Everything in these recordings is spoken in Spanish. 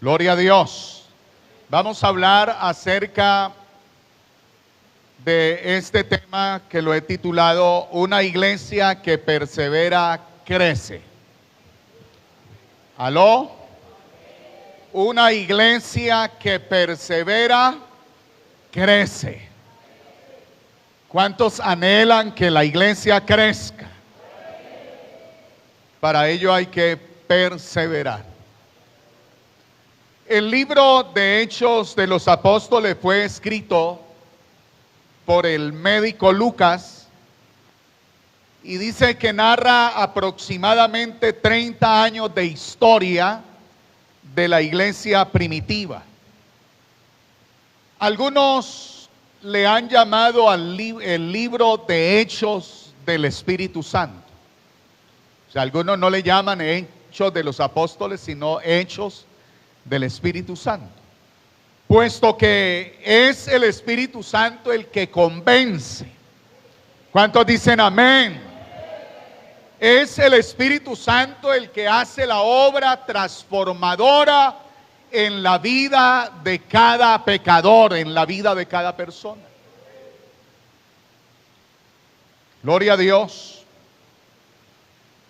Gloria a Dios. Vamos a hablar acerca de este tema que lo he titulado Una iglesia que persevera, crece. ¿Aló? Una iglesia que persevera, crece. ¿Cuántos anhelan que la iglesia crezca? Para ello hay que perseverar. El libro de Hechos de los Apóstoles fue escrito por el médico Lucas y dice que narra aproximadamente 30 años de historia de la iglesia primitiva. Algunos le han llamado el libro de Hechos del Espíritu Santo. O sea, algunos no le llaman Hechos de los Apóstoles, sino Hechos del Espíritu Santo, puesto que es el Espíritu Santo el que convence. ¿Cuántos dicen amén? Es el Espíritu Santo el que hace la obra transformadora en la vida de cada pecador, en la vida de cada persona. Gloria a Dios.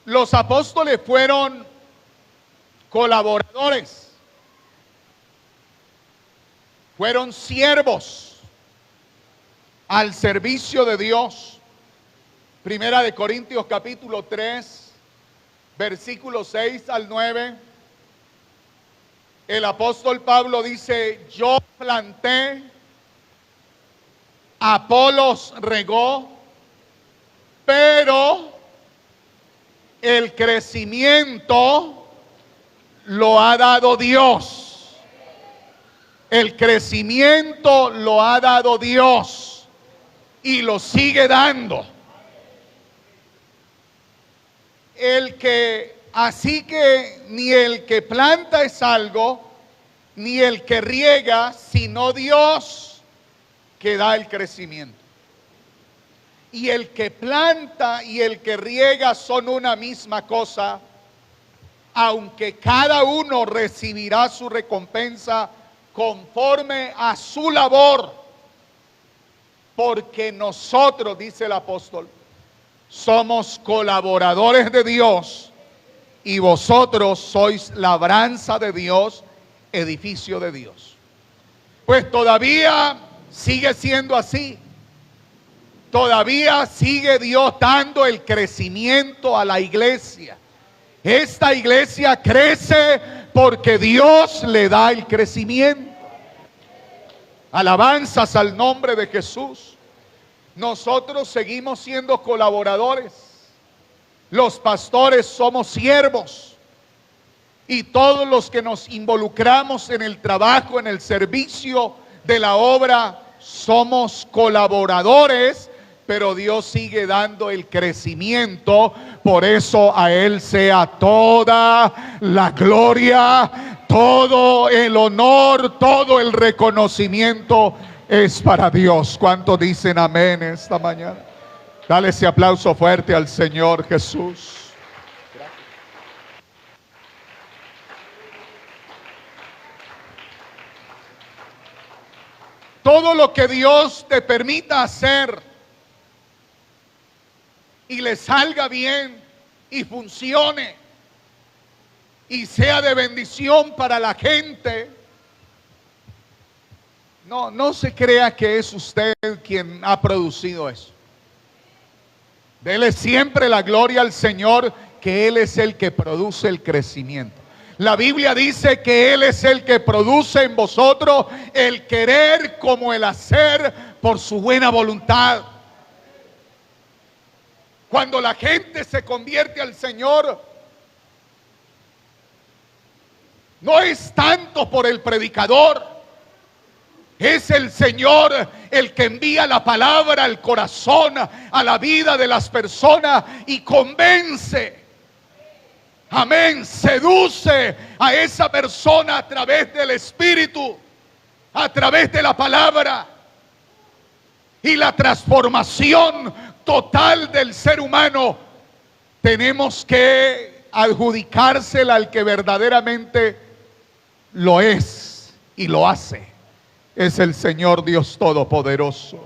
Los apóstoles fueron colaboradores. Fueron siervos al servicio de Dios. Primera de Corintios capítulo 3, versículos 6 al 9. El apóstol Pablo dice: yo planté, Apolos regó, pero el crecimiento lo ha dado Dios. El crecimiento lo ha dado Dios y lo sigue dando. Así que ni el que planta es algo, ni el que riega, sino Dios que da el crecimiento. Y el que planta y el que riega son una misma cosa, aunque cada uno recibirá su recompensa conforme a su labor, porque nosotros, dice el apóstol, somos colaboradores de Dios y vosotros sois labranza de Dios, edificio de Dios. Pues todavía sigue siendo así. Todavía sigue Dios dando el crecimiento a la iglesia. Esta iglesia crece porque Dios le da el crecimiento. Alabanzas al nombre de Jesús. Nosotros seguimos siendo colaboradores. Los pastores somos siervos. Y todos los que nos involucramos en el trabajo, en el servicio de la obra, somos colaboradores. Pero Dios sigue dando el crecimiento. Por eso a Él sea toda la gloria, todo el honor, todo el reconocimiento es para Dios. ¿Cuántos dicen amén esta mañana? Dale ese aplauso fuerte al Señor Jesús. Todo lo que Dios te permita hacer y le salga bien y funcione y sea de bendición para la gente, no se crea que es usted quien ha producido eso. Dele siempre la gloria al Señor, que Él es el que produce el crecimiento. La Biblia dice que Él es el que produce en vosotros el querer como el hacer por su buena voluntad. Cuando la gente se convierte al Señor, no es tanto por el predicador, es el Señor el que envía la palabra al corazón, a la vida de las personas y convence. Amén, seduce a esa persona a través del Espíritu, a través de la palabra. Y la transformación total del ser humano tenemos que adjudicársela al que verdaderamente lo es y lo hace. Es el Señor Dios Todopoderoso.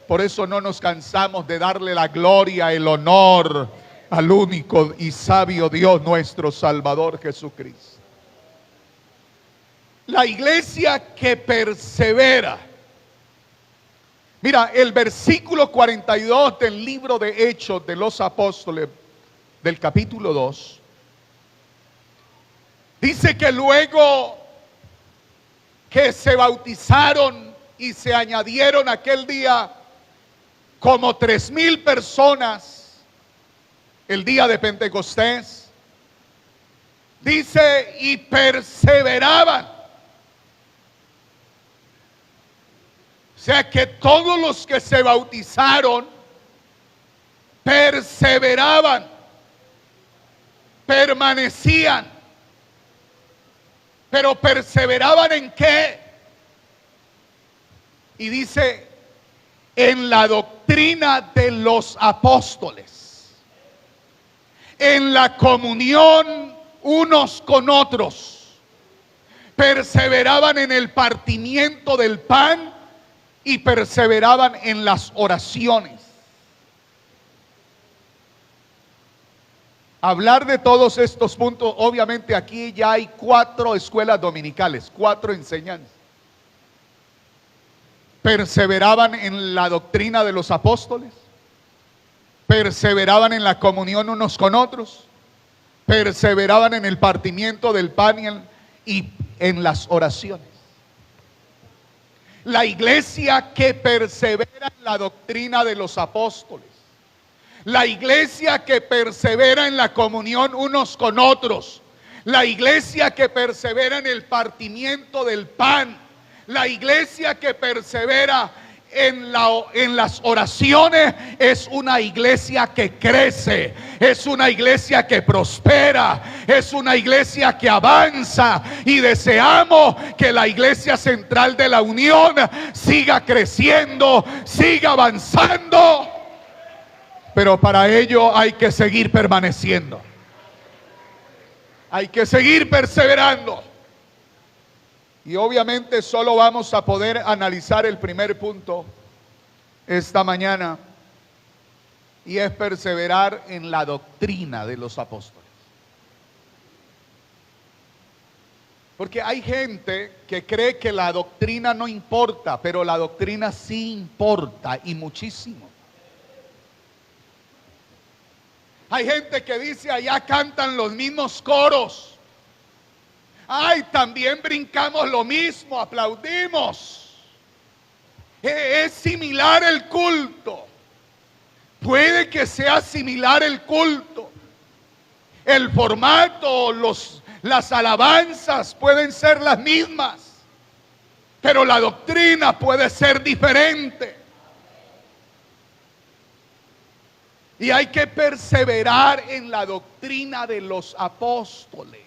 Por eso no nos cansamos de darle la gloria, el honor al único y sabio Dios, nuestro Salvador Jesucristo. La iglesia que persevera. Mira, el versículo 42 del libro de Hechos de los Apóstoles, del capítulo 2, dice que luego que se bautizaron y se añadieron aquel día como 3,000 personas, el día de Pentecostés, dice, y perseveraban. O sea que todos los que se bautizaron perseveraban, permanecían. Pero perseveraban ¿en qué? Y dice, en la doctrina de los apóstoles, en la comunión unos con otros, perseveraban en el partimiento del pan y perseveraban en las oraciones. Hablar de todos estos puntos, obviamente aquí ya hay 4 escuelas dominicales, 4 enseñanzas. Perseveraban en la doctrina de los apóstoles, perseveraban en la comunión unos con otros, perseveraban en el partimiento del pan y en las oraciones. La iglesia que persevera en la doctrina de los apóstoles, la iglesia que persevera en la comunión unos con otros, la iglesia que persevera en el partimiento del pan, la iglesia que persevera en las oraciones, es una iglesia que crece, es una iglesia que prospera, es una iglesia que avanza, y deseamos que la iglesia central de la Unión siga creciendo, siga avanzando, pero para ello hay que seguir permaneciendo, hay que seguir perseverando. Y obviamente solo vamos a poder analizar el primer punto esta mañana, y es perseverar en la doctrina de los apóstoles. Porque hay gente que cree que la doctrina no importa, pero la doctrina sí importa, y muchísimo. Hay gente que dice, allá cantan los mismos coros. Ay, también brincamos lo mismo, aplaudimos. Es similar el culto. Puede que sea similar el culto. El formato, las alabanzas pueden ser las mismas, pero la doctrina puede ser diferente. Y hay que perseverar en la doctrina de los apóstoles,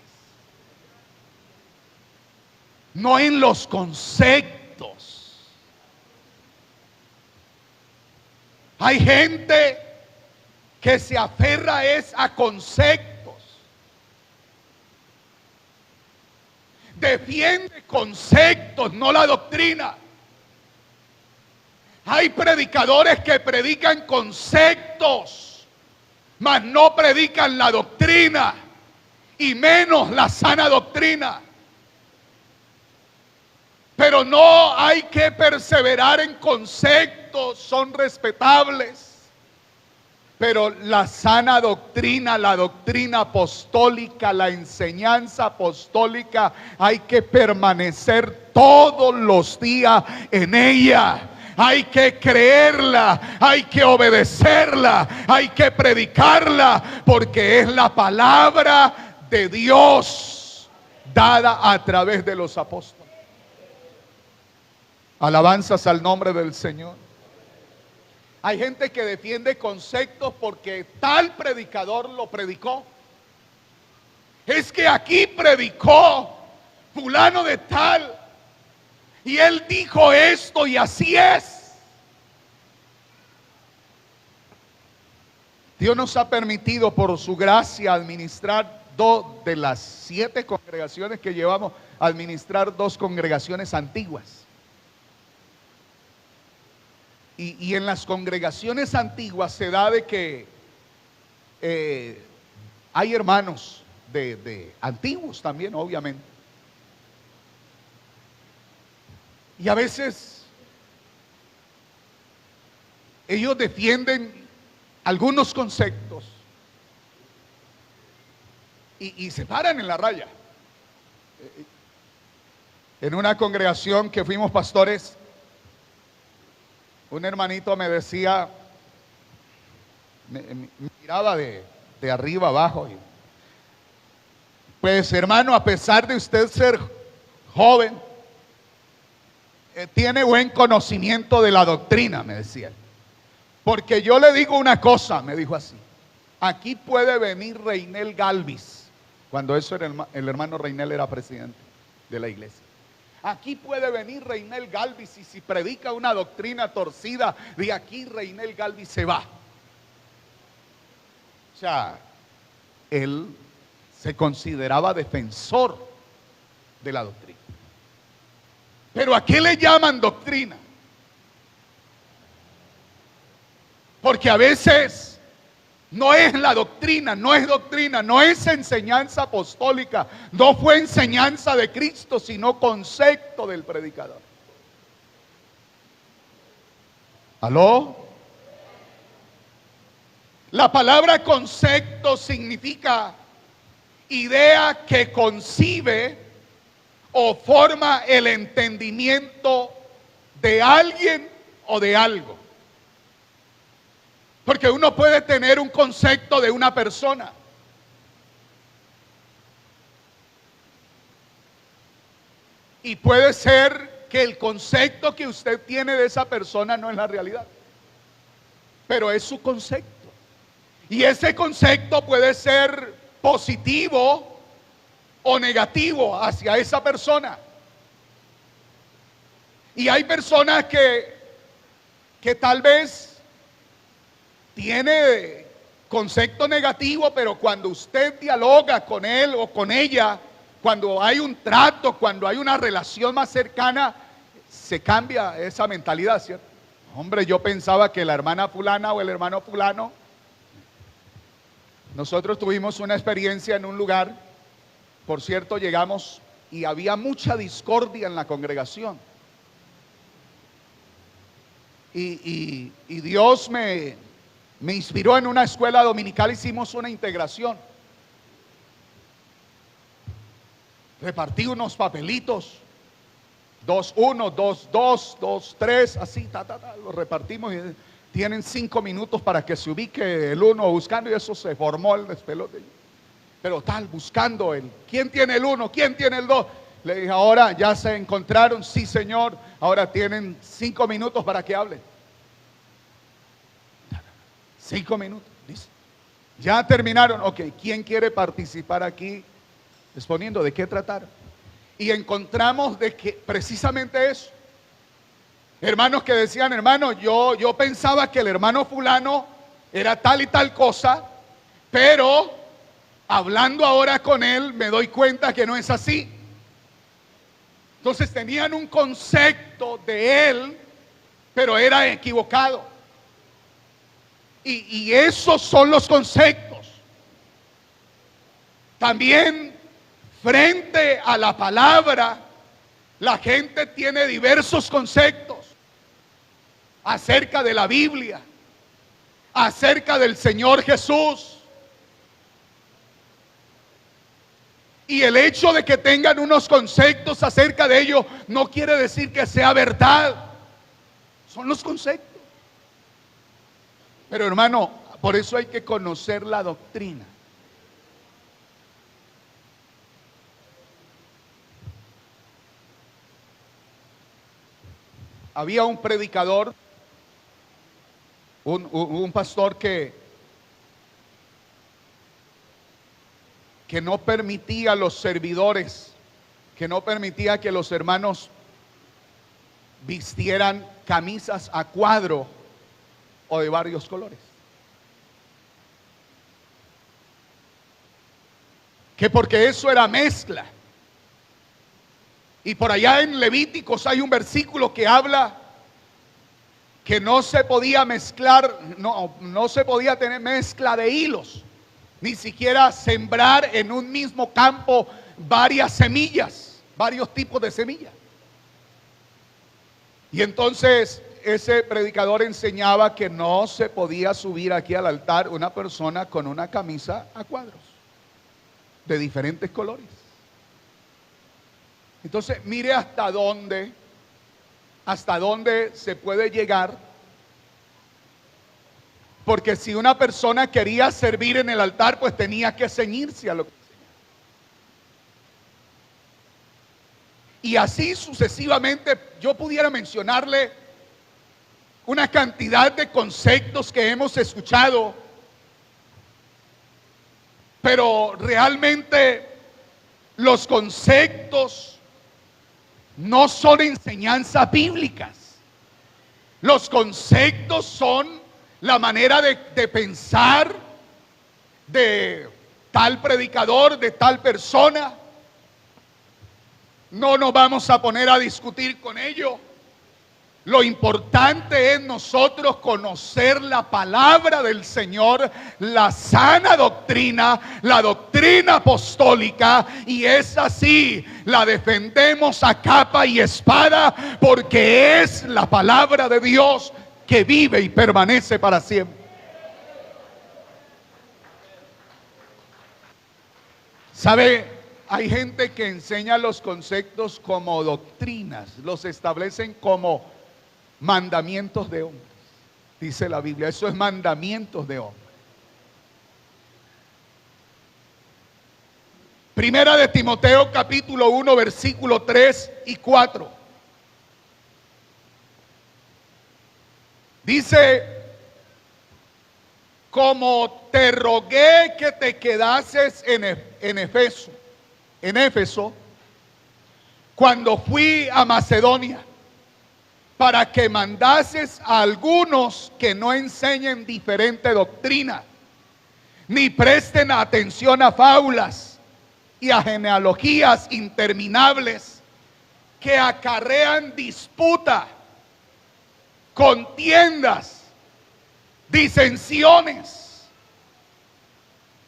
no en los conceptos. Hay gente que se aferra a conceptos, defiende conceptos, no la doctrina. Hay predicadores que predican conceptos, mas no predican la doctrina, y menos la sana doctrina. Pero no hay que perseverar en conceptos, son respetables. Pero la sana doctrina, la doctrina apostólica, la enseñanza apostólica, hay que permanecer todos los días en ella. Hay que creerla, hay que obedecerla, hay que predicarla, porque es la palabra de Dios dada a través de los apóstoles. Alabanzas al nombre del Señor. Hay gente que defiende conceptos porque tal predicador lo predicó. Es que aquí predicó fulano de tal, y él dijo esto y así es. Dios nos ha permitido por su gracia administrar de las 7 congregaciones que llevamos, administrar 2 congregaciones antiguas. Y en las congregaciones antiguas se da de que hay hermanos de antiguos también, obviamente. Y a veces ellos defienden algunos conceptos y se paran en la raya. En una congregación que fuimos pastores, un hermanito me decía, me miraba de arriba abajo, y, pues hermano, a pesar de usted ser joven, tiene buen conocimiento de la doctrina, me decía. Porque yo le digo una cosa, me dijo así: aquí puede venir Reinel Galvis, cuando eso era el hermano Reinel era presidente de la iglesia. Aquí puede venir Reinel Galvis, y si predica una doctrina torcida, de aquí Reinel Galvis se va. O sea, él se consideraba defensor de la doctrina. Pero ¿a qué le llaman doctrina? Porque a veces no es la doctrina, no es doctrina, no es enseñanza apostólica, no fue enseñanza de Cristo, sino concepto del predicador. ¿Aló? La palabra concepto significa idea que concibe o forma el entendimiento de alguien o de algo. Porque uno puede tener un concepto de una persona, y puede ser que el concepto que usted tiene de esa persona no es la realidad, pero es su concepto. Y ese concepto puede ser positivo o negativo hacia esa persona. Y hay personas que tal vez tiene concepto negativo, pero cuando usted dialoga con él o con ella, cuando hay un trato, cuando hay una relación más cercana, se cambia esa mentalidad, ¿cierto? Hombre, yo pensaba que la hermana fulana o el hermano fulano. Nosotros tuvimos una experiencia en un lugar, por cierto, llegamos y había mucha discordia en la congregación. Y Dios me inspiró en una escuela dominical, hicimos una integración. Repartí unos papelitos, 2-1, 2-2, 2-3, así, los repartimos y tienen 5 minutos para que se ubique el uno buscando, y eso se formó el despelote. Pero buscando ¿quién tiene el 1? ¿Quién tiene el 2? Le dije, ahora ya se encontraron, sí señor, ahora tienen 5 minutos para que hablen. 5 minutos, dice. Ya terminaron, ok, ¿quién quiere participar aquí? Exponiendo de qué tratar. Y encontramos de que precisamente eso. Hermanos que decían, hermano, yo pensaba que el hermano fulano era tal y tal cosa, pero hablando ahora con él me doy cuenta que no es así. Entonces tenían un concepto de él, pero era equivocado. Y esos son los conceptos. También frente a la palabra, la gente tiene diversos conceptos acerca de la Biblia, acerca del Señor Jesús. Y el hecho de que tengan unos conceptos acerca de ello no quiere decir que sea verdad. Son los conceptos. Pero hermano, por eso hay que conocer la doctrina. Había un predicador, un pastor que no permitía a los servidores, que no permitía que los hermanos vistieran camisas a cuadro o de varios colores. que porque eso era mezcla. Y por allá en Levíticos hay un versículo que habla que no se podía mezclar, no se podía tener mezcla de hilos, ni siquiera sembrar en un mismo campo varias semillas, varios tipos de semillas. Y entonces ese predicador enseñaba que no se podía subir aquí al altar una persona con una camisa a cuadros, de diferentes colores. Entonces, mire hasta dónde se puede llegar. Porque si una persona quería servir en el altar, pues tenía que ceñirse a lo que enseñaba. Y así sucesivamente, yo pudiera mencionarle una cantidad de conceptos que hemos escuchado, pero realmente los conceptos no son enseñanzas bíblicas. Los conceptos son la manera de pensar de tal predicador, de tal persona. No nos vamos a poner a discutir con ello. Lo importante es nosotros conocer la palabra del Señor, la sana doctrina, la doctrina apostólica, y es así, la defendemos a capa y espada, porque es la palabra de Dios que vive y permanece para siempre. ¿Sabe? Hay gente que enseña los conceptos como doctrinas, los establecen como mandamientos de hombres. Dice la Biblia, eso es mandamientos de hombres. Primera de Timoteo capítulo 1 versículo 3 y 4. Dice: como te rogué que te quedases en Éfeso, cuando fui a Macedonia, para que mandases a algunos que no enseñen diferente doctrina, ni presten atención a fábulas y a genealogías interminables que acarrean disputa, contiendas, disensiones.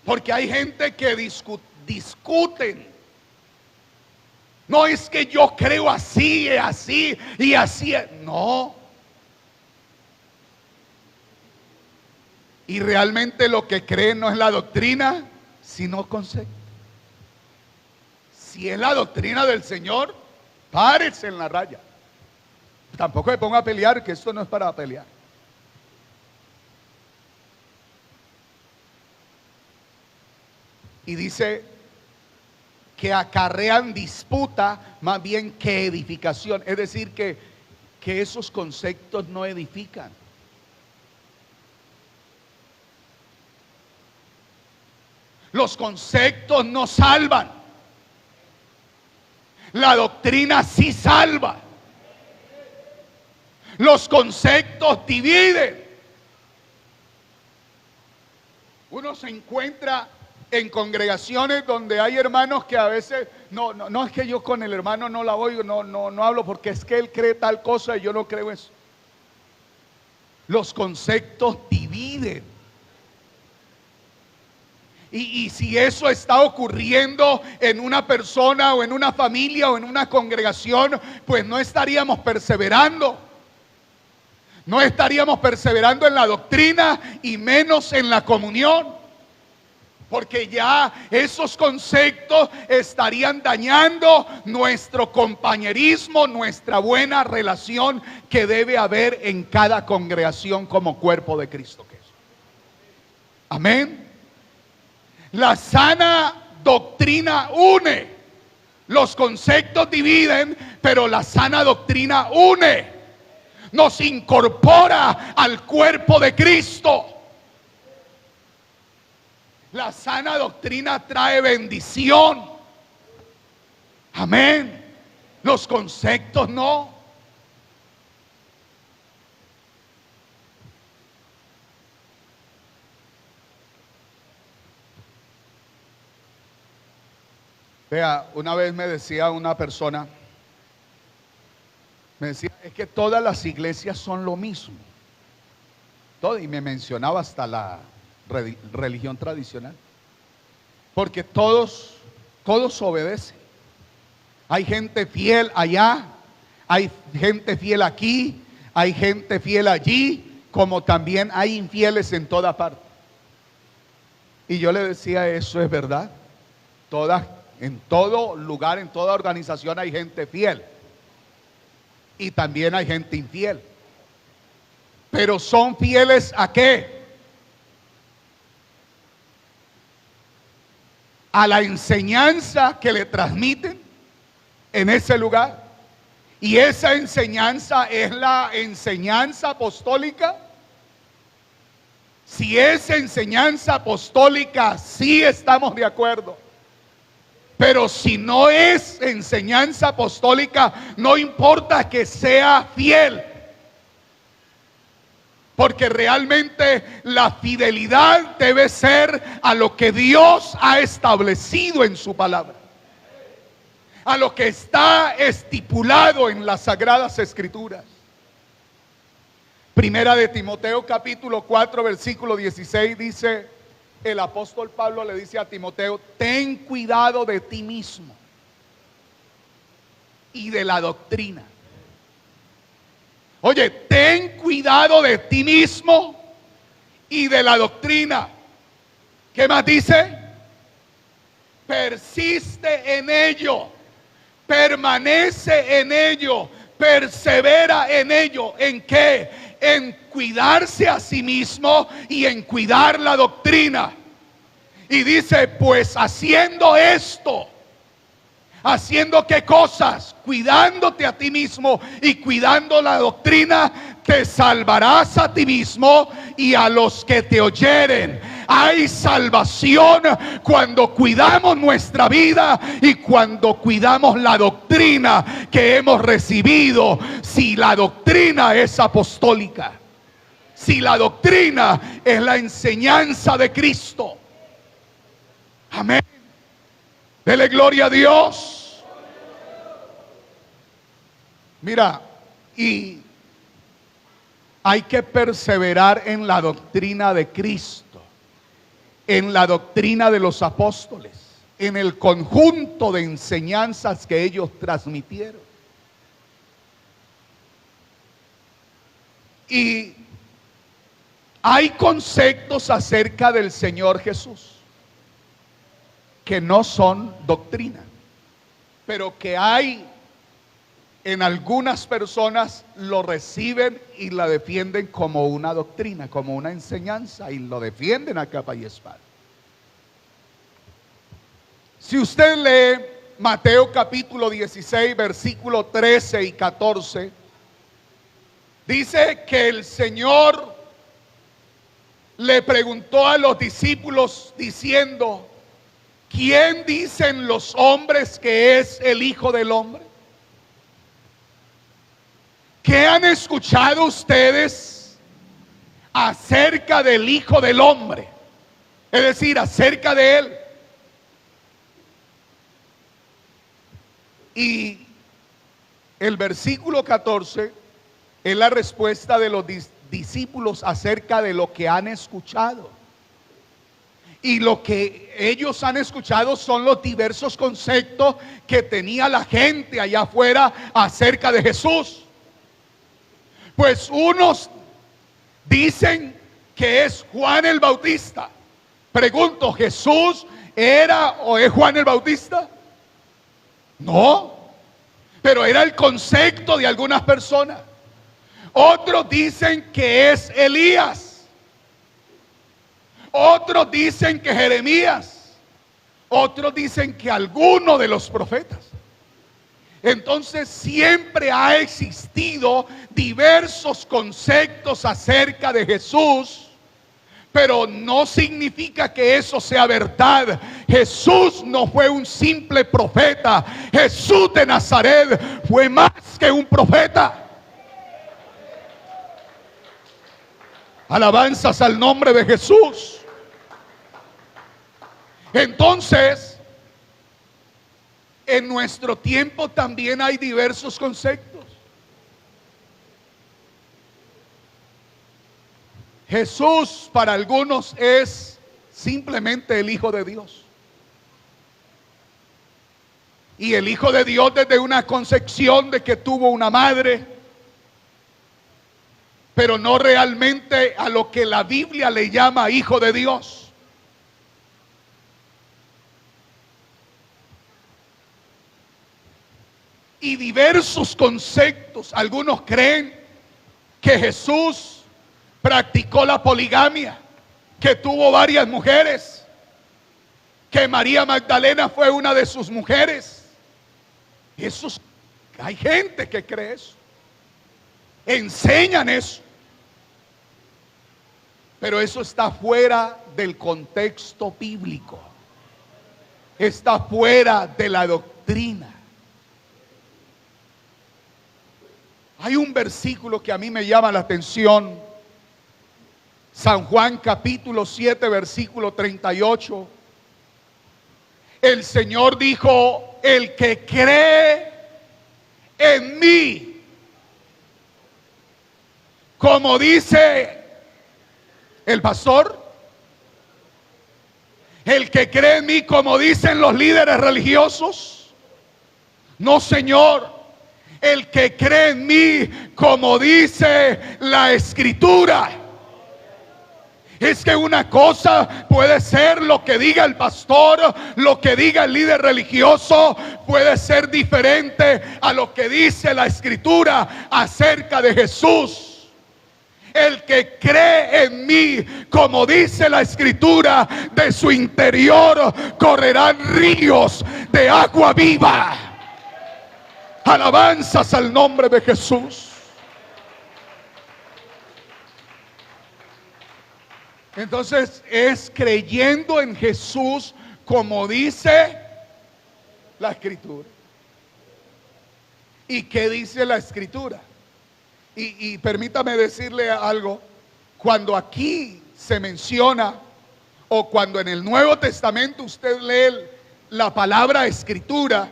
Porque hay gente que discuten. No es que yo creo así y así y así. No. Y realmente lo que creen no es la doctrina, sino concepto. Si es la doctrina del Señor, párese en la raya. Tampoco me ponga a pelear, que esto no es para pelear. Y dice que acarrean disputa más bien que edificación. Es decir, que esos conceptos no edifican. Los conceptos no salvan. La doctrina sí salva. Los conceptos dividen. Uno se encuentra en congregaciones donde hay hermanos que a veces, no es que yo con el hermano no la oigo, no hablo porque es que él cree tal cosa y yo no creo eso. Los conceptos dividen. Y si eso está ocurriendo en una persona o en una familia o en una congregación, pues no estaríamos perseverando. No estaríamos perseverando en la doctrina y menos en la comunión. Porque ya esos conceptos estarían dañando nuestro compañerismo, nuestra buena relación que debe haber en cada congregación como cuerpo de Cristo Jesús. Amén. La sana doctrina une. Los conceptos dividen, pero la sana doctrina une. Nos incorpora al cuerpo de Cristo. La sana doctrina trae bendición. Amén. Los conceptos no. Vea, una vez me decía una persona, me decía, es que todas las iglesias son lo mismo. Todo, y me mencionaba hasta la religión tradicional. Porque todos obedecen. Hay gente fiel allá, hay gente fiel aquí, hay gente fiel allí, como también hay infieles en toda parte. Y yo le decía, eso es verdad. En todo lugar, en toda organización hay gente fiel. Y también hay gente infiel. Pero ¿son fieles a qué? A la enseñanza que le transmiten en ese lugar. Y esa enseñanza es la enseñanza apostólica. Si es enseñanza apostólica, sí estamos de acuerdo. Pero si no es enseñanza apostólica, no importa que sea fiel. Porque realmente la fidelidad debe ser a lo que Dios ha establecido en su palabra. A lo que está estipulado en las Sagradas Escrituras. Primera de Timoteo capítulo 4 versículo 16 dice, el apóstol Pablo le dice a Timoteo, ten cuidado de ti mismo y de la doctrina. Oye, ten cuidado de ti mismo y de la doctrina. ¿Qué más dice? Persiste en ello, permanece en ello, persevera en ello. ¿En qué? En cuidarse a sí mismo y en cuidar la doctrina. Y dice, pues haciendo esto, ¿haciendo qué cosas? Cuidándote a ti mismo y cuidando la doctrina, te salvarás a ti mismo y a los que te oyeren. Hay salvación cuando cuidamos nuestra vida y cuando cuidamos la doctrina que hemos recibido. Si la doctrina es apostólica, si la doctrina es la enseñanza de Cristo. Amén. Dele gloria a Dios. Mira, y hay que perseverar en la doctrina de Cristo, en la doctrina de los apóstoles, en el conjunto de enseñanzas que ellos transmitieron. Y hay conceptos acerca del Señor Jesús que no son doctrina, pero que hay en algunas personas lo reciben y la defienden como una doctrina, como una enseñanza, y lo defienden a capa y espada. Si usted lee Mateo capítulo 16, versículo 13 y 14, dice que el Señor le preguntó a los discípulos diciendo, ¿quién dicen los hombres que es el Hijo del Hombre? ¿Qué han escuchado ustedes acerca del Hijo del Hombre? Es decir, acerca de Él. Y el versículo 14 es la respuesta de los discípulos acerca de lo que han escuchado. Y lo que ellos han escuchado son los diversos conceptos que tenía la gente allá afuera acerca de Jesús. Pues unos dicen que es Juan el Bautista. Pregunto, ¿Jesús era o es Juan el Bautista? No, pero era el concepto de algunas personas. Otros dicen que es Elías. Otros dicen que Jeremías. Otros dicen que alguno de los profetas. Entonces siempre ha existido diversos conceptos acerca de Jesús, pero no significa que eso sea verdad. Jesús no fue un simple profeta. Jesús de Nazaret fue más que un profeta. Alabanzas al nombre de Jesús. Entonces, en nuestro tiempo también hay diversos conceptos. Jesús para algunos es simplemente el Hijo de Dios. Y el Hijo de Dios desde una concepción de que tuvo una madre, pero no realmente a lo que la Biblia le llama Hijo de Dios. Y diversos conceptos. Algunos creen que Jesús practicó la poligamia, que tuvo varias mujeres, que María Magdalena fue una de sus mujeres. Hay gente que cree eso, enseñan eso, pero eso está fuera del contexto bíblico, está fuera de la doctrina. Hay un versículo que a mí me llama la atención. San Juan capítulo 7 versículo 38. El Señor dijo: el que cree en mí, como dice el pastor, el que cree en mí, como dicen los líderes religiosos. No, Señor. El que cree en mí, como dice la Escritura. Es que una cosa puede ser lo que diga el pastor, lo que diga el líder religioso, puede ser diferente a lo que dice la Escritura acerca de Jesús. El que cree en mí, como dice la Escritura, de su interior correrán ríos de agua viva. Alabanzas al nombre de Jesús. Entonces es creyendo en Jesús como dice la Escritura. ¿Y qué dice la Escritura? Y permítame decirle algo. Cuando aquí se menciona, o cuando en el Nuevo Testamento usted lee la palabra Escritura,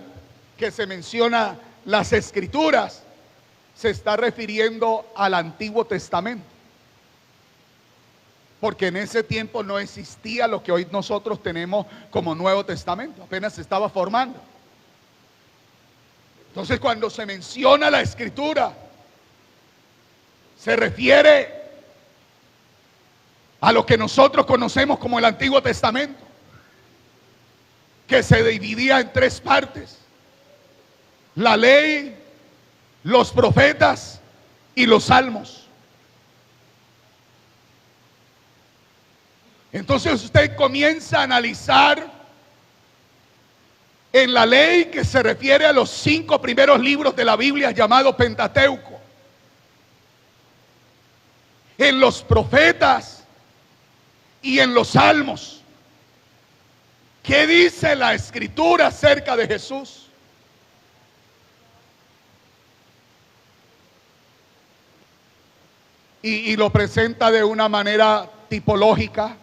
que se menciona las Escrituras, se está refiriendo al Antiguo Testamento. Porque en ese tiempo no existía lo que hoy nosotros tenemos como Nuevo Testamento, apenas se estaba formando. Entonces, cuando se menciona la Escritura, se refiere a lo que nosotros conocemos como el Antiguo Testamento, que se dividía en tres partes: la ley, los profetas y los salmos. Entonces usted comienza a analizar en la ley, que se refiere a los 5 primeros libros de la Biblia llamados Pentateuco. En los profetas y en los salmos. ¿Qué dice la Escritura acerca de Jesús? Y lo presenta de una manera tipológica.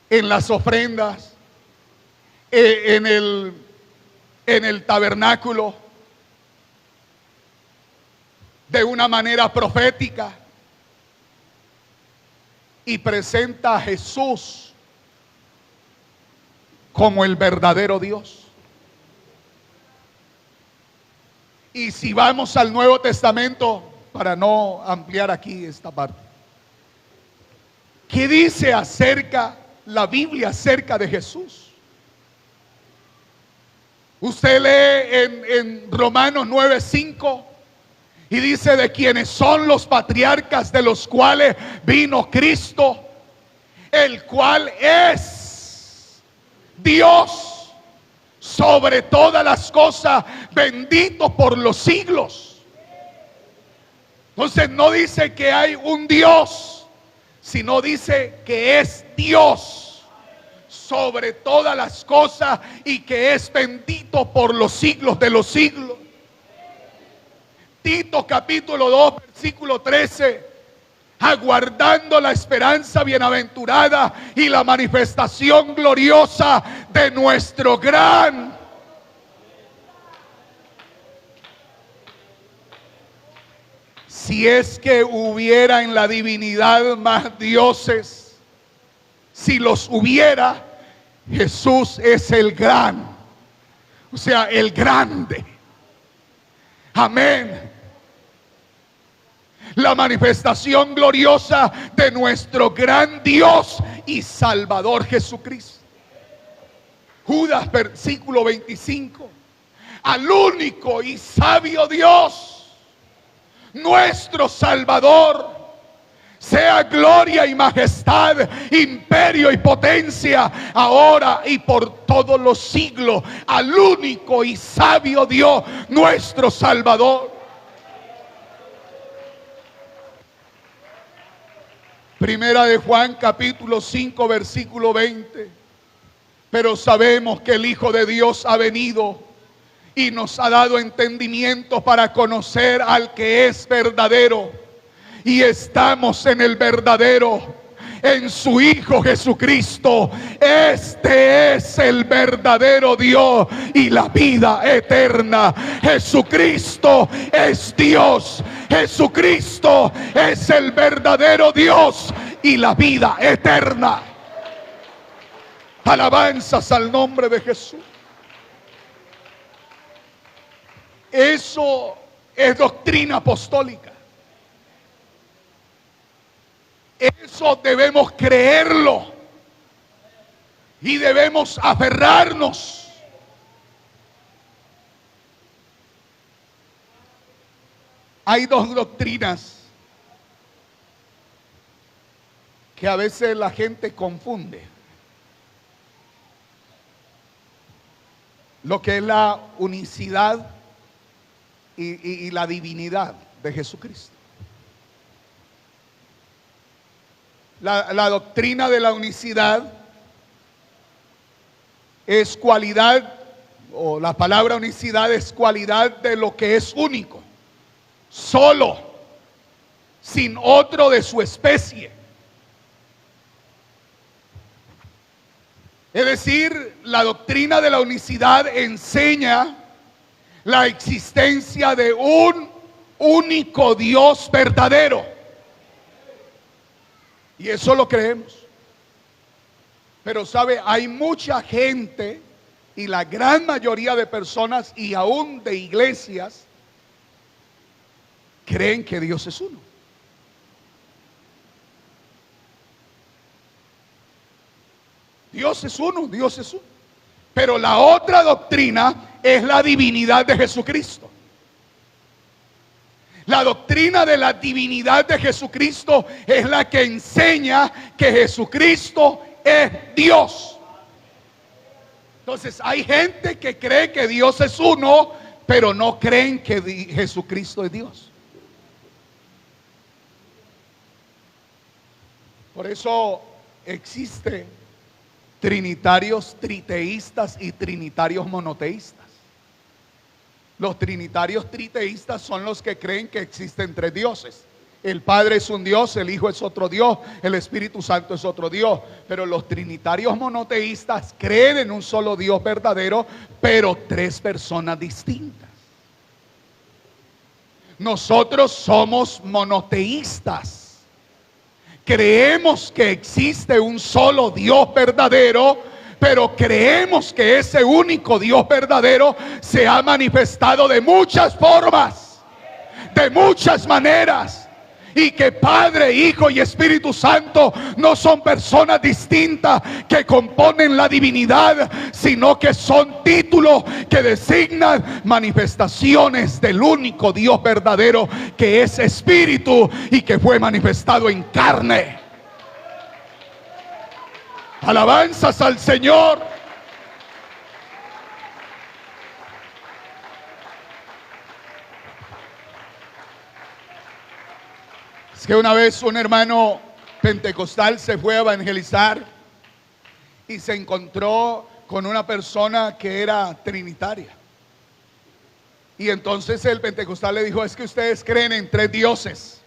En las ofrendas, en el tabernáculo, de una manera profética, y presenta a Jesús como el verdadero Dios. Y si vamos al Nuevo Testamento, para no ampliar aquí esta parte, ¿qué dice la Biblia acerca de Jesús? Usted lee en Romanos 9:5 y dice: de quienes son los patriarcas, de los cuales vino Cristo, el cual es Dios sobre todas las cosas, bendito por los siglos. Entonces no dice que hay un Dios, sino dice que es Dios sobre todas las cosas y que es bendito por los siglos de los siglos. Tito capítulo 2 versículo 13 aguardando la esperanza bienaventurada y la manifestación gloriosa de nuestro gran. Si es que hubiera en la divinidad más dioses, si los hubiera, Jesús es el gran, o sea, el grande. Amén. La manifestación gloriosa de nuestro gran Dios y Salvador Jesucristo. Judas, versículo 25. Al único y sabio Dios, nuestro Salvador, sea gloria y majestad, imperio y potencia, ahora y por todos los siglos. Al único y sabio Dios, nuestro Salvador. Primera de Juan, capítulo 5, versículo 20. Pero sabemos que el Hijo de Dios ha venido y nos ha dado entendimiento para conocer al que es verdadero. Y estamos en el verdadero, en su Hijo Jesucristo. Este es el verdadero Dios y la vida eterna. Jesucristo es Dios. Jesucristo es el verdadero Dios y la vida eterna. Alabanzas al nombre de Jesús. Eso es doctrina apostólica. Eso debemos creerlo y debemos aferrarnos. Hay dos doctrinas que a veces la gente confunde. Lo que es la unicidad y la divinidad de Jesucristo. La doctrina de la unicidad es cualidad, o la palabra unicidad es cualidad de lo que es único, solo, sin otro de su especie. Es decir, la doctrina de la unicidad enseña la existencia de un único Dios verdadero. Y eso lo creemos. Pero sabe, hay mucha gente y la gran mayoría de personas y aún de iglesias creen que Dios es uno. Dios es uno, Dios es uno. Pero la otra doctrina es la divinidad de Jesucristo. La doctrina de la divinidad de Jesucristo es la que enseña que Jesucristo es Dios. Entonces hay gente que cree que Dios es uno, pero no creen que Jesucristo es Dios. Por eso existe trinitarios triteístas y trinitarios monoteístas. Los trinitarios triteístas son los que creen que existen tres dioses. El Padre es un Dios, el Hijo es otro Dios, el Espíritu Santo es otro Dios. Pero los trinitarios monoteístas creen en un solo Dios verdadero, pero tres personas distintas. Nosotros somos monoteístas. Creemos que existe un solo Dios verdadero, pero creemos que ese único Dios verdadero se ha manifestado de muchas formas, de muchas maneras, y que Padre, Hijo y Espíritu Santo no son personas distintas que componen la divinidad, sino que son títulos que designan manifestaciones del único Dios verdadero, que es Espíritu y que fue manifestado en carne. Alabanzas al Señor. Es que una vez un hermano pentecostal se fue a evangelizar y se encontró con una persona que era trinitaria. Y entonces el pentecostal le dijo: es que ustedes creen en tres dioses.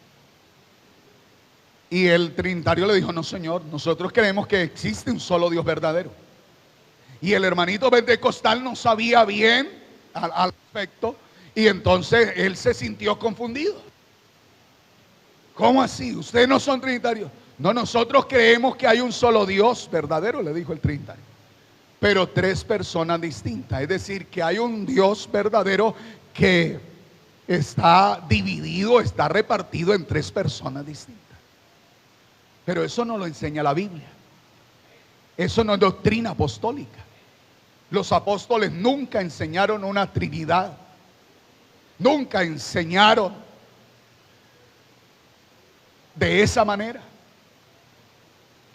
Y el trinitario le dijo: no, señor, nosotros creemos que existe un solo Dios verdadero. Y el hermanito pentecostal no sabía bien al respecto, y entonces él se sintió confundido. ¿Cómo así? ¿Ustedes no son trinitarios? No, nosotros creemos que hay un solo Dios verdadero, le dijo el trinitario, pero tres personas distintas. Es decir, que hay un Dios verdadero que está dividido, está repartido en tres personas distintas. Pero eso no lo enseña la Biblia. Eso no es doctrina apostólica. Los apóstoles nunca enseñaron una trinidad. Nunca enseñaron de esa manera.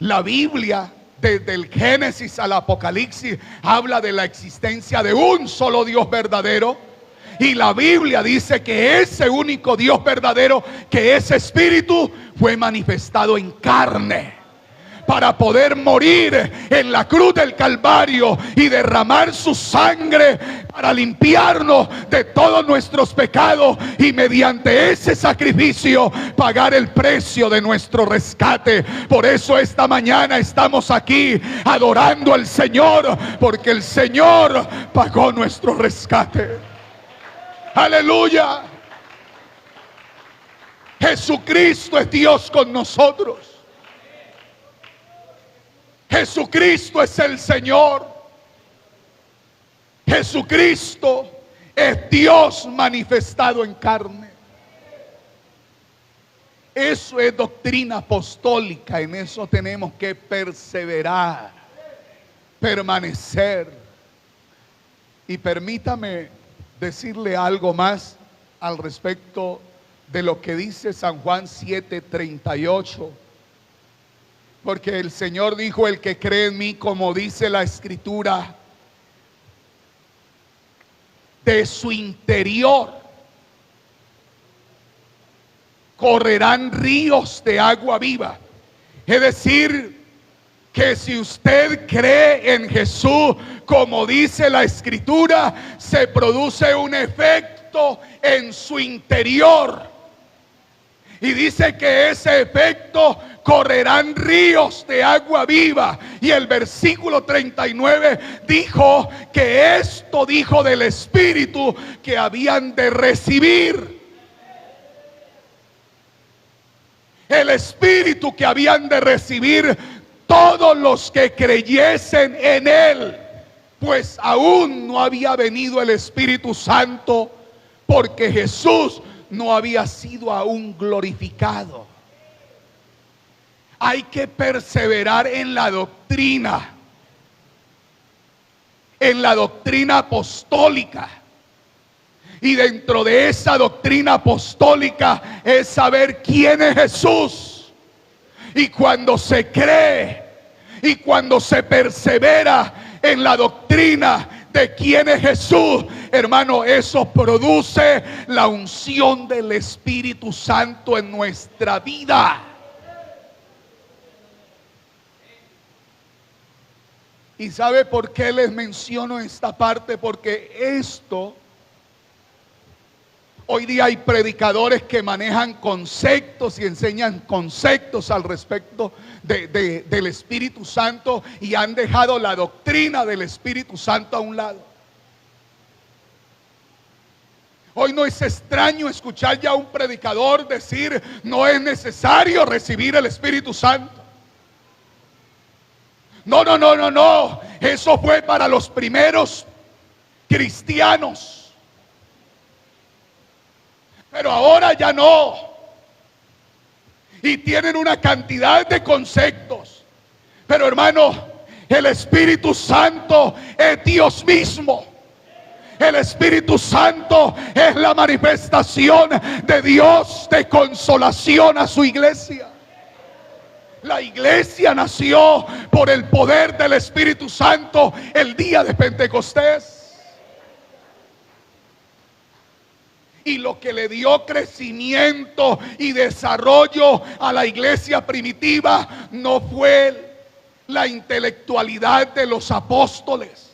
La Biblia, desde el Génesis al Apocalipsis, habla de la existencia de un solo Dios verdadero. Y la Biblia dice que ese único Dios verdadero, que es Espíritu, fue manifestado en carne para poder morir en la cruz del Calvario y derramar su sangre para limpiarnos de todos nuestros pecados, y mediante ese sacrificio pagar el precio de nuestro rescate. Por eso esta mañana estamos aquí adorando al Señor, porque el Señor pagó nuestro rescate. Aleluya. Jesucristo es Dios con nosotros. Jesucristo es el Señor. Jesucristo es Dios manifestado en carne. Eso es doctrina apostólica. En eso tenemos que perseverar, permanecer. Y permítame decirle algo más al respecto de lo que dice San Juan 7:38. Porque el Señor dijo: el que cree en mí, como dice la Escritura, de su interior correrán ríos de agua viva. Es decir, que si usted cree en Jesús, como dice la Escritura, se produce un efecto en su interior. Y dice que ese efecto correrán ríos de agua viva. Y el versículo 39 dijo que esto dijo del Espíritu que habían de recibir. El Espíritu que habían de recibir todos los que creyesen en Él. Pues aún no había venido el Espíritu Santo, porque Jesús no había sido aún glorificado. Hay que perseverar en la doctrina apostólica. Y dentro de esa doctrina apostólica es saber quién es Jesús. Y cuando se cree y cuando se persevera en la doctrina de quién es Jesús, hermano, eso produce la unción del Espíritu Santo en nuestra vida. ¿Y sabe por qué les menciono esta parte? Porque esto, hoy día hay predicadores que manejan conceptos y enseñan conceptos al respecto del Espíritu Santo, y han dejado la doctrina del Espíritu Santo a un lado. Hoy no es extraño escuchar ya a un predicador decir: no es necesario recibir el Espíritu Santo. No. Eso fue para los primeros cristianos. Pero ahora ya no. Y tienen una cantidad de conceptos. Pero hermano, el Espíritu Santo es Dios mismo. El Espíritu Santo es la manifestación de Dios de consolación a su iglesia. La iglesia nació por el poder del Espíritu Santo el día de Pentecostés. Y lo que le dio crecimiento y desarrollo a la iglesia primitiva no fue la intelectualidad de los apóstoles.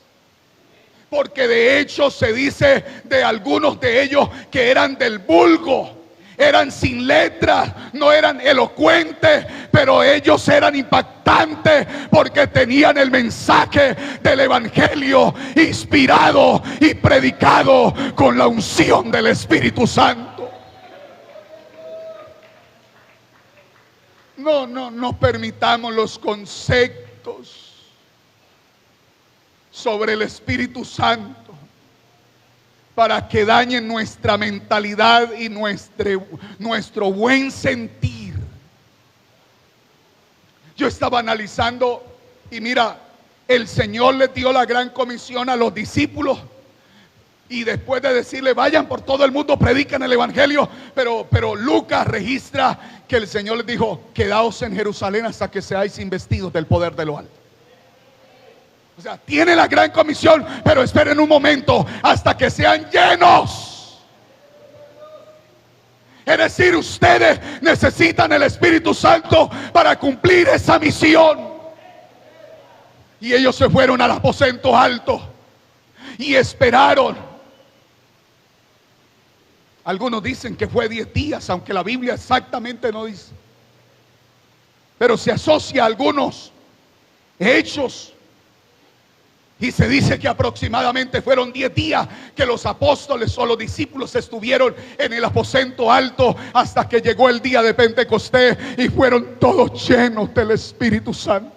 Porque de hecho se dice de algunos de ellos que eran del vulgo. eran sin letra, no eran elocuentes, pero ellos eran impactantes porque tenían el mensaje del evangelio inspirado y predicado con la unción del Espíritu Santo. No permitamos los conceptos sobre el Espíritu Santo para que dañen nuestra mentalidad y nuestro buen sentir. Yo estaba analizando y mira, el Señor les dio la gran comisión a los discípulos y después de decirle vayan por todo el mundo, predican el evangelio, pero Lucas registra que el Señor les dijo: quedaos en Jerusalén hasta que seáis investidos del poder de lo alto. O sea, tiene la gran comisión, pero esperen un momento hasta que sean llenos. Es decir, ustedes necesitan el Espíritu Santo para cumplir esa misión. Y ellos se fueron al aposento alto y esperaron. Algunos dicen que fue 10 días, aunque la Biblia exactamente no dice. Pero se asocia a algunos hechos y se dice que aproximadamente fueron 10 días que los apóstoles o los discípulos estuvieron en el aposento alto hasta que llegó el día de Pentecostés y fueron todos llenos del Espíritu Santo.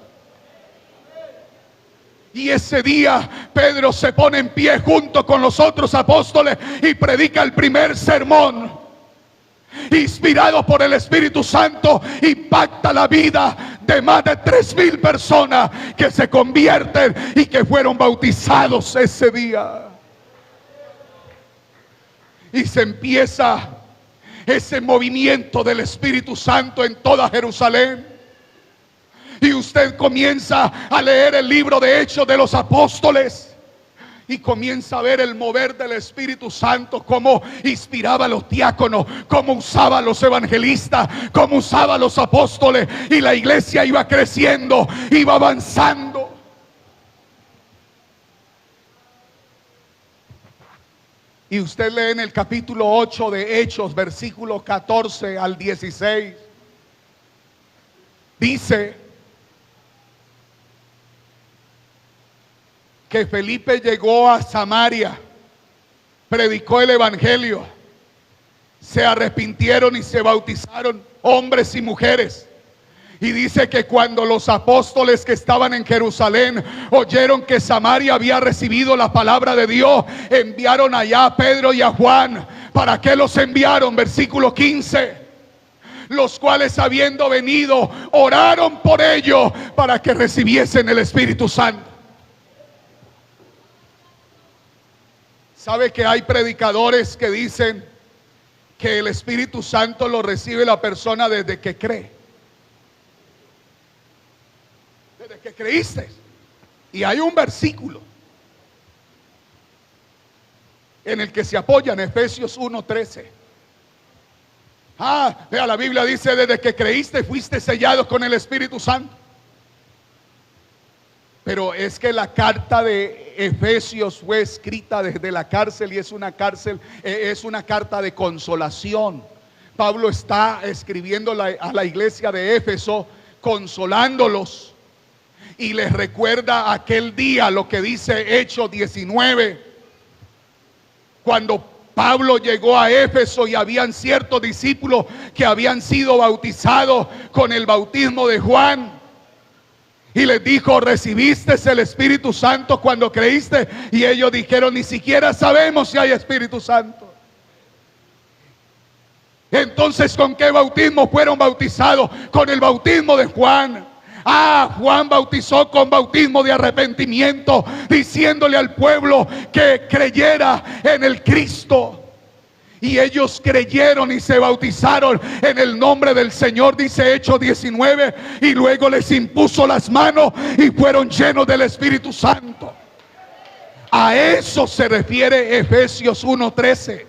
Y ese día Pedro se pone en pie junto con los otros apóstoles y predica el primer sermón. Inspirado por el Espíritu Santo, impacta la vida de más de 3,000 personas que se convierten y que fueron bautizados ese día. Y se empieza ese movimiento del Espíritu Santo en toda Jerusalén. Y usted comienza a leer el libro de Hechos de los Apóstoles y comienza a ver el mover del Espíritu Santo, cómo inspiraba a los diáconos, cómo usaba a los evangelistas, cómo usaba a los apóstoles, y la iglesia iba creciendo, iba avanzando. Y usted lee en el capítulo 8 de Hechos, versículo 14 al 16, dice que Felipe llegó a Samaria, predicó el evangelio, se arrepintieron y se bautizaron hombres y mujeres. Y dice que cuando los apóstoles que estaban en Jerusalén oyeron que Samaria había recibido la palabra de Dios, enviaron allá a Pedro y a Juan. ¿Para qué los enviaron? Versículo 15. Los cuales, habiendo venido, oraron por ellos para que recibiesen el Espíritu Santo. ¿Sabe que hay predicadores que dicen que el Espíritu Santo lo recibe la persona desde que cree? Desde que creíste. Y hay un versículo en el que se apoyan, Efesios 1:13. Vea, la Biblia dice: desde que creíste fuiste sellado con el Espíritu Santo. Pero es que la carta de Efesios fue escrita desde la cárcel y es una carta de consolación. Pablo está escribiendo a la iglesia de Éfeso, consolándolos, y les recuerda aquel día, lo que dice Hechos 19, cuando Pablo llegó a Éfeso y habían ciertos discípulos que habían sido bautizados con el bautismo de Juan. Y les dijo: ¿recibiste el Espíritu Santo cuando creíste? Y ellos dijeron: ni siquiera sabemos si hay Espíritu Santo. Entonces, ¿con qué bautismo fueron bautizados? Con el bautismo de Juan. Juan bautizó con bautismo de arrepentimiento, diciéndole al pueblo que creyera en el Cristo. Y ellos creyeron y se bautizaron en el nombre del Señor, dice Hechos 19. Y luego les impuso las manos y fueron llenos del Espíritu Santo. A eso se refiere Efesios 1:13.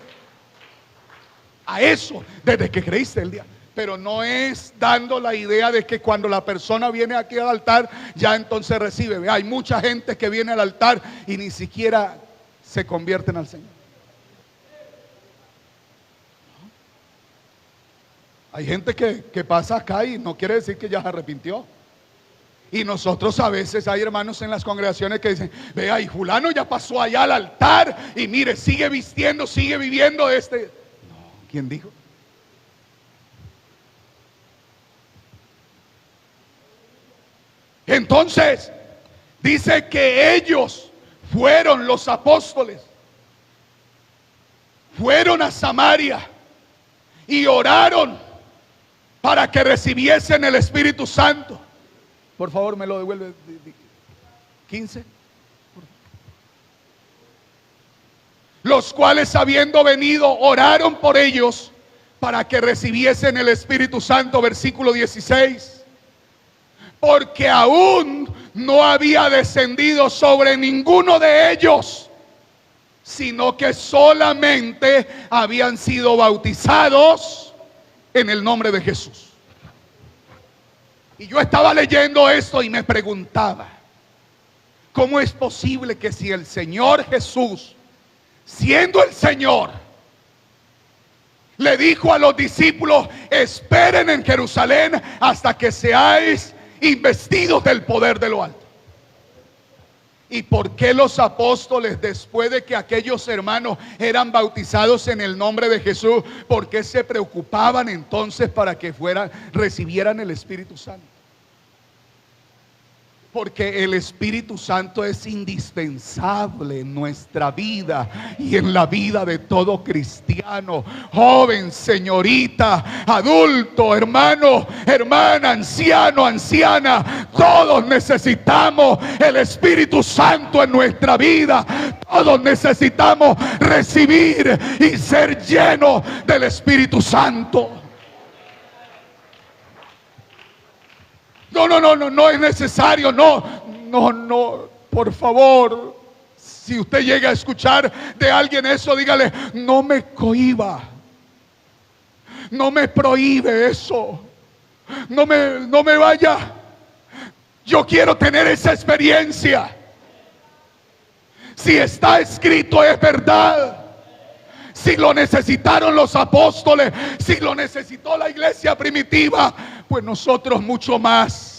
A eso, desde que creíste el día. Pero no es dando la idea de que cuando la persona viene aquí al altar, ya entonces recibe. Hay mucha gente que viene al altar y ni siquiera se convierten al Señor. Hay gente que pasa acá y no quiere decir que ya se arrepintió. Y nosotros a veces hay hermanos en las congregaciones que dicen, vea, y fulano ya pasó allá al altar y mire, sigue vistiendo, sigue viviendo este. No, ¿quién dijo? Entonces, dice que ellos fueron los apóstoles, fueron a Samaria y oraron para que recibiesen el Espíritu Santo. Por favor, me lo devuelve. 15. Los cuales, habiendo venido, oraron por ellos para que recibiesen el Espíritu Santo. Versículo 16. Porque aún no había descendido sobre ninguno de ellos, sino que solamente habían sido bautizados en el nombre de Jesús. Y yo estaba leyendo esto y me preguntaba, ¿cómo es posible que si el Señor Jesús, siendo el Señor, le dijo a los discípulos, esperen en Jerusalén hasta que seáis investidos del poder de lo alto? ¿Y por qué los apóstoles, después de que aquellos hermanos eran bautizados en el nombre de Jesús, por qué se preocupaban entonces para que recibieran el Espíritu Santo? Porque el Espíritu Santo es indispensable en nuestra vida y en la vida de todo cristiano, joven, señorita, adulto, hermano, hermana, anciano, anciana. Todos necesitamos el Espíritu Santo en nuestra vida. Todos necesitamos recibir y ser llenos del Espíritu Santo. No es necesario, no, por favor, si usted llega a escuchar de alguien eso, dígale, no me cohiba, no me prohíbe eso, no me vaya, yo quiero tener esa experiencia. Si está escrito es verdad. Si lo necesitaron los apóstoles, si lo necesitó la iglesia primitiva, pues nosotros mucho más.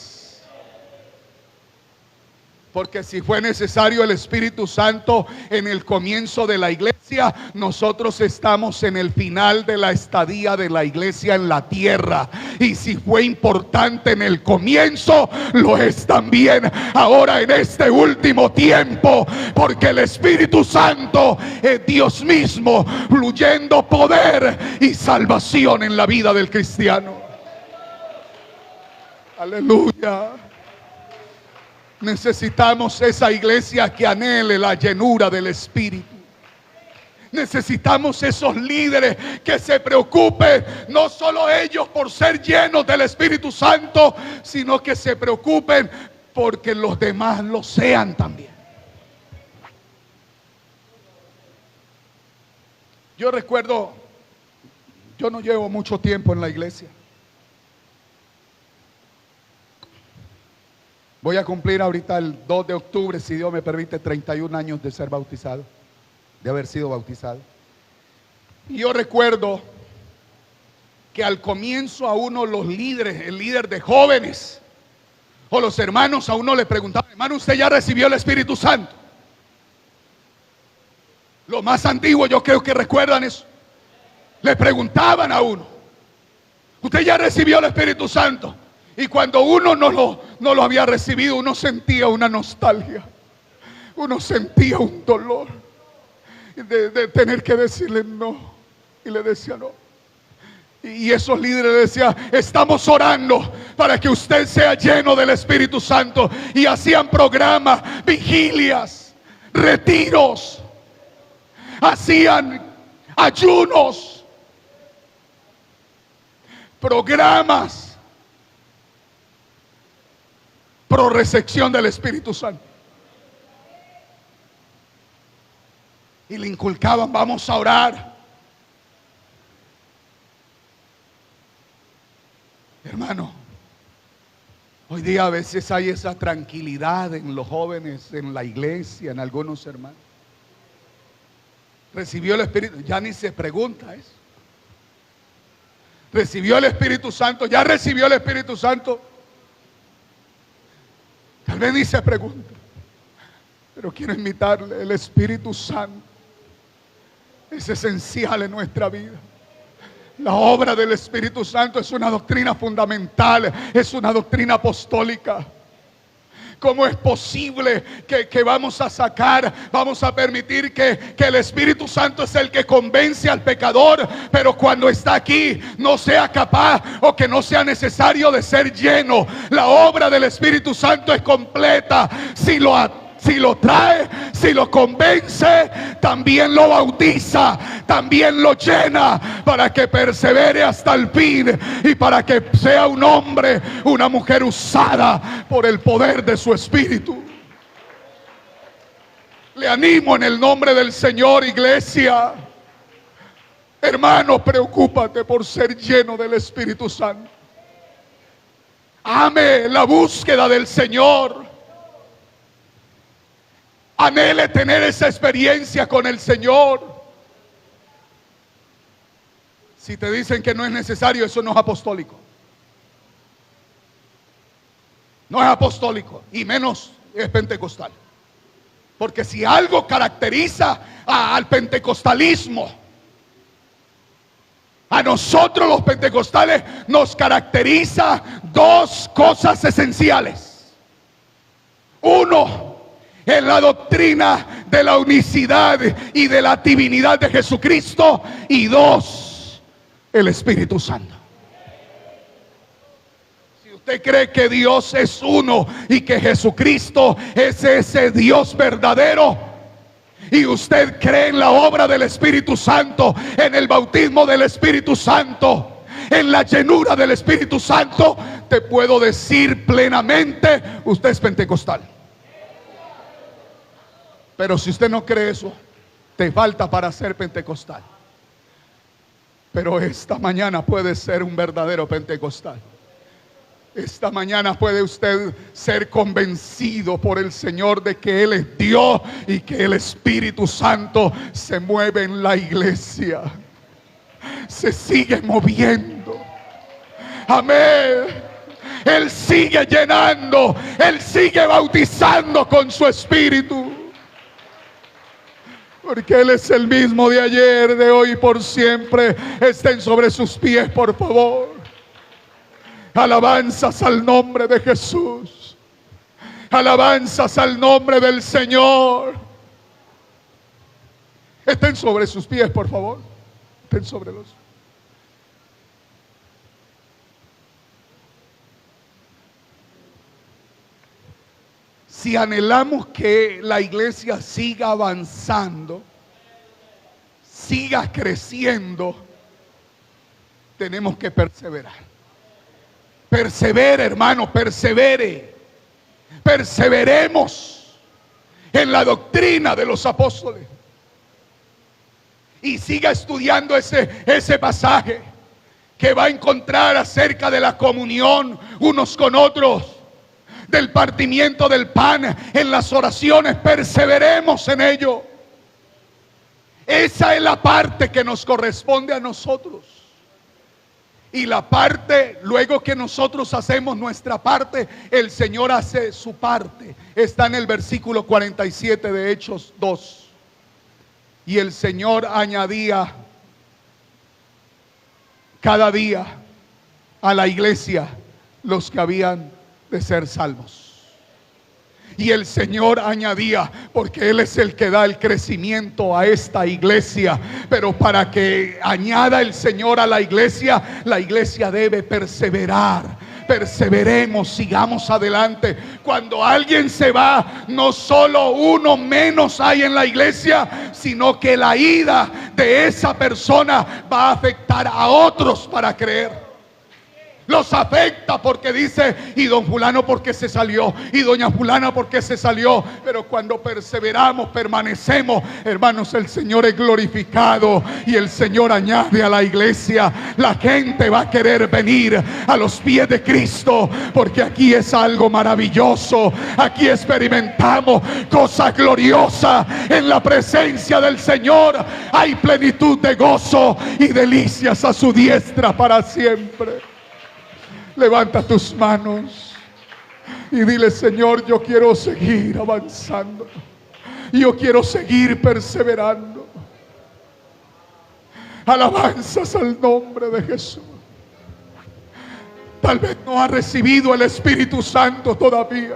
Porque si fue necesario el Espíritu Santo en el comienzo de la iglesia, nosotros estamos en el final de la estadía de la iglesia en la tierra. Y si fue importante en el comienzo, lo es también ahora en este último tiempo. Porque el Espíritu Santo es Dios mismo, fluyendo poder y salvación en la vida del cristiano. Aleluya. Necesitamos esa iglesia que anhele la llenura del Espíritu. Necesitamos esos líderes que se preocupen, no solo ellos por ser llenos del Espíritu Santo, sino que se preocupen porque los demás lo sean también. Yo recuerdo, yo no llevo mucho tiempo en la iglesia. Voy a cumplir ahorita el 2 de octubre, si Dios me permite, 31 años de ser bautizado, de haber sido bautizado. Y yo recuerdo que al comienzo a uno los líderes, el líder de jóvenes o los hermanos, a uno le preguntaban, hermano, ¿usted ya recibió el Espíritu Santo? Los más antiguos yo creo que recuerdan eso. Le preguntaban a uno, ¿usted ya recibió el Espíritu Santo? Y cuando uno no lo había recibido, uno sentía una nostalgia, uno sentía un dolor de tener que decirle no. Y le decía no. Y esos líderes decían, estamos orando para que usted sea lleno del Espíritu Santo. Y hacían programas, vigilias, retiros, hacían ayunos, programas pro recepción del Espíritu Santo. Y le inculcaban, vamos a orar. Hermano, hoy día a veces hay esa tranquilidad en los jóvenes, en la iglesia, en algunos hermanos. Recibió el Espíritu, ya ni se pregunta eso. recibió el Espíritu Santo, ya recibió el Espíritu Santo. Tal vez ni se pregunta, pero quiero invitarle, el Espíritu Santo es esencial en nuestra vida. La obra del Espíritu Santo es una doctrina fundamental, es una doctrina apostólica. ¿Cómo es posible que vamos a permitir que el Espíritu Santo es el que convence al pecador, pero cuando está aquí no sea capaz o que no sea necesario de ser lleno? La obra del Espíritu Santo es completa. Si lo trae, si lo convence, también lo bautiza, también lo llena para que persevere hasta el fin y para que sea un hombre, una mujer usada por el poder de su Espíritu. Le animo en el nombre del Señor, iglesia. Hermano, preocúpate por ser lleno del Espíritu Santo. Ame la búsqueda del Señor. Anhele tener esa experiencia con el Señor. Si te dicen que no es necesario, eso no es apostólico. No es apostólico y menos es pentecostal. Porque si algo caracteriza al pentecostalismo, a nosotros los pentecostales nos caracteriza dos cosas esenciales. Uno, en la doctrina de la unicidad y de la divinidad de Jesucristo. Y dos, el Espíritu Santo. Si usted cree que Dios es uno y que Jesucristo es ese Dios verdadero, y usted cree en la obra del Espíritu Santo, en el bautismo del Espíritu Santo, en la llenura del Espíritu Santo, te puedo decir plenamente, usted es pentecostal. Pero si usted no cree eso, te falta para ser pentecostal. Pero esta mañana puede ser un verdadero pentecostal. Esta mañana puede usted ser convencido por el Señor de que Él es Dios y que el Espíritu Santo se mueve en la iglesia. Se sigue moviendo. Amén. Él sigue llenando, Él sigue bautizando con su Espíritu. Porque Él es el mismo de ayer, de hoy y por siempre. Estén sobre sus pies, por favor. Alabanzas al nombre de Jesús. Alabanzas al nombre del Señor. Estén sobre sus pies, por favor. Estén sobre los. Si anhelamos que la iglesia siga avanzando, siga creciendo, tenemos que perseverar. Persevere, hermano, persevere. Perseveremos en la doctrina de los apóstoles. Y siga estudiando ese pasaje que va a encontrar acerca de la comunión unos con otros, del partimiento del pan, en las oraciones. Perseveremos en ello. Esa es la parte que nos corresponde a nosotros. Y la parte, luego que nosotros hacemos nuestra parte, el Señor hace su parte. Está en el versículo 47 de Hechos 2. Y el Señor añadía cada día a la iglesia los que habían de ser salvos. Y el Señor añadía, porque Él es el que da el crecimiento a esta iglesia. Pero para que añada el Señor a la iglesia debe perseverar. Perseveremos, sigamos adelante. Cuando alguien se va, no solo uno menos hay en la iglesia, sino que la ida de esa persona va a afectar a otros para creer. Los afecta porque dice, y don fulano porque se salió, y doña fulana porque se salió. Pero cuando perseveramos, permanecemos, hermanos, el Señor es glorificado y el Señor añade a la iglesia. La gente va a querer venir a los pies de Cristo, porque aquí es algo maravilloso. Aquí experimentamos cosas gloriosas. En la presencia del Señor hay plenitud de gozo y delicias a su diestra para siempre. Levanta tus manos y dile: Señor, yo quiero seguir avanzando. Yo quiero seguir perseverando. Alabanzas al nombre de Jesús. Tal vez no ha recibido el Espíritu Santo todavía.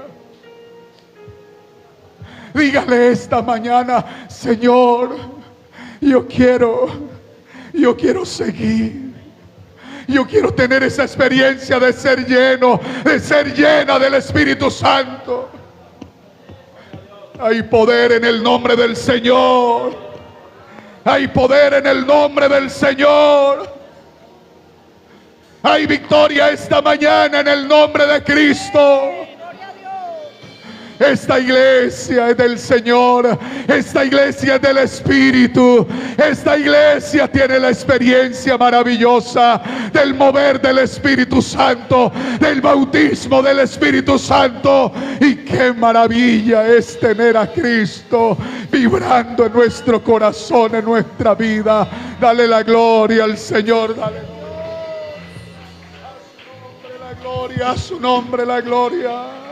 Dígale esta mañana: Señor, yo quiero seguir. Yo quiero tener esa experiencia de ser lleno, de ser llena del Espíritu Santo. Hay poder en el nombre del Señor. Hay poder en el nombre del Señor. Hay victoria esta mañana en el nombre de Cristo. Esta iglesia es del Señor. Esta iglesia es del Espíritu. Esta iglesia tiene la experiencia maravillosa del mover del Espíritu Santo, del bautismo del Espíritu Santo. Y qué maravilla es tener a Cristo vibrando en nuestro corazón, en nuestra vida. Dale la gloria al Señor. Dale a su nombre la gloria. A su nombre la gloria.